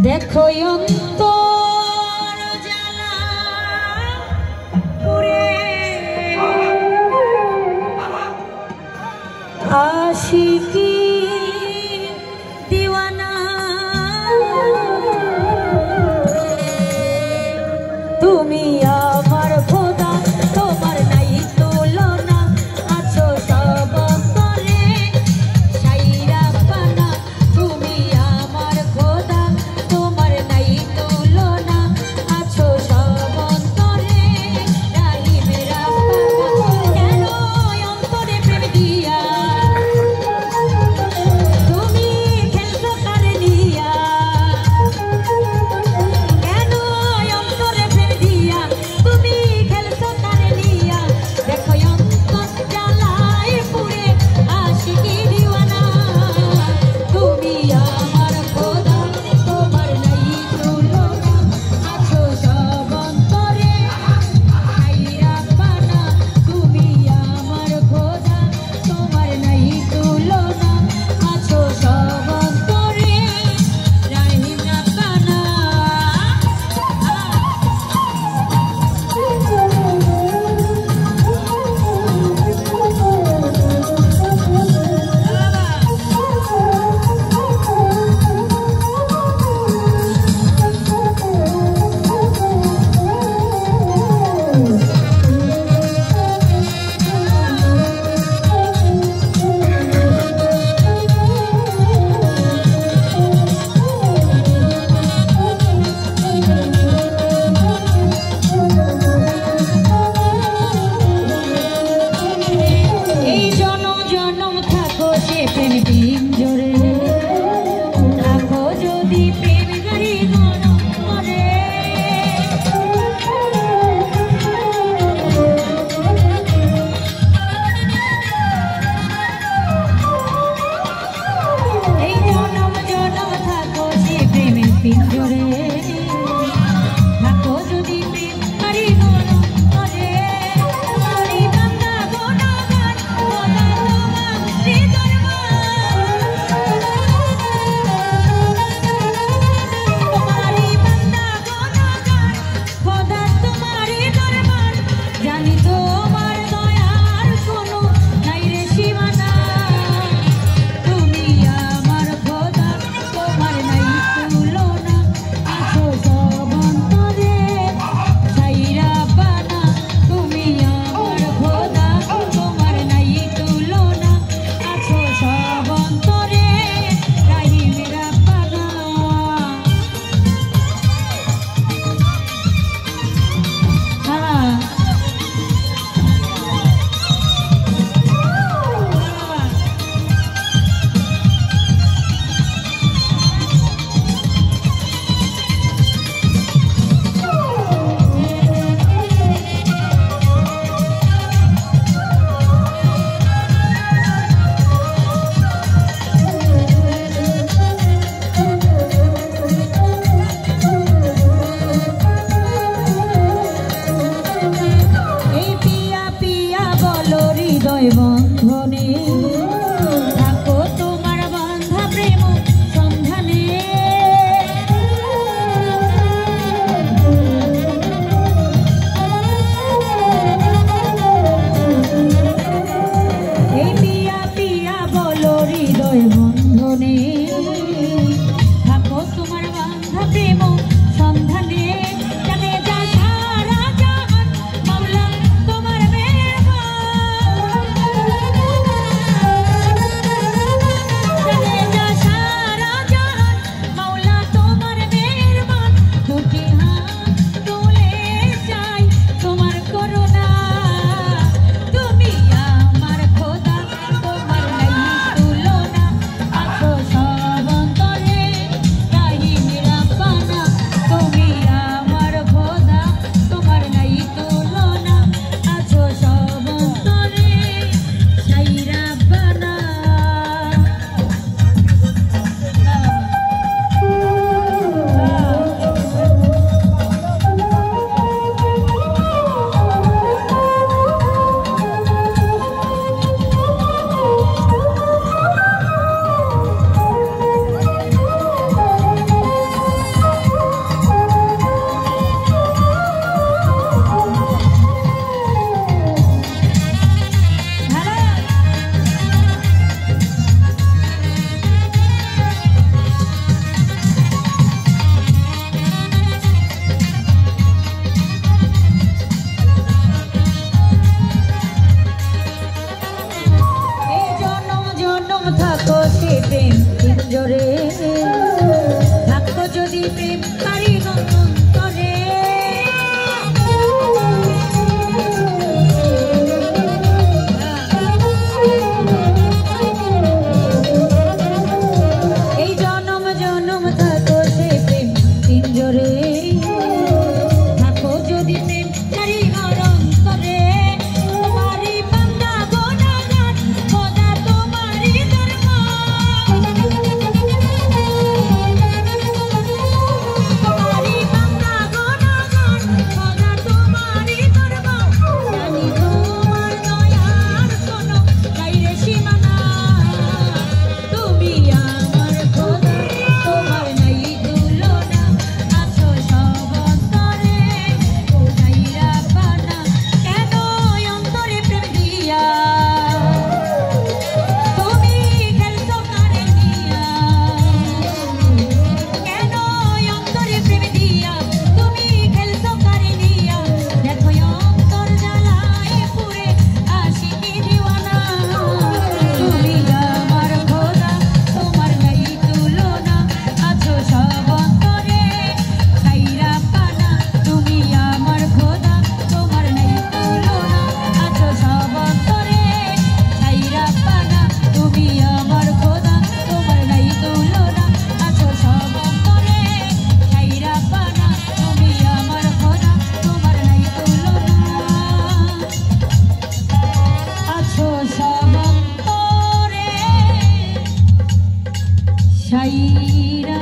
দেখো অন্তর জ্বালা পুরে আশিকি দিওয়ানা তুমি আমার খোদা তোমার নাই তুলনা আছো সব করে সাইরা পানা তুমি আমার খোদা তোমার নাই তুলনা আছো সব অন্তরে রাহিমেরা পানা কেন অন্তরে প্রেম দিয়া থাকো সে প্রেম পিঞ্জরে থাকো যদি প্রেম কারিগর অন্তরে এই জনম জনম থাকো সে প্রেম পিঞ্জরে থাকো যদি প্রেম কারিগর অন্তরে তোমারই বান্দা গুনাহগার খোদা তোমারই দরবার তোমারই বান্দা গুনাহগার খোদা তোমারই দরবার জানি তোমার দয়ার কোনো গাইরে সীমানা তুমি আমার খোদা তোমার নাই তুলনা আছো সব অন্তরে কোথাইরা পানা কেন অন্তরে প্রেম দিয়া তুমি খেলছো কারে নিয়া কেন অন্তরে প্রেম দিয়া তুমি খেলছো কারে নিয়া দেখো অন্তর জ্বালায় পুরে আশিকি দিওয়ানা তুমি আমার খোদা তোমার নাই তুলনা আছো সব অন্তরে ছাইরা পানা তুমি আমার খোদা তোমার নাই তুলনা আছো সব অন্তরে ছাইরা পানা তুমি আমার খোদা তোমার নাই তুলনা আছো সব অন্তরে ছাইরা পানা তুমি আমার খোদা তোমার নাই তুলনা আছো সব অন্তরে ছাইরা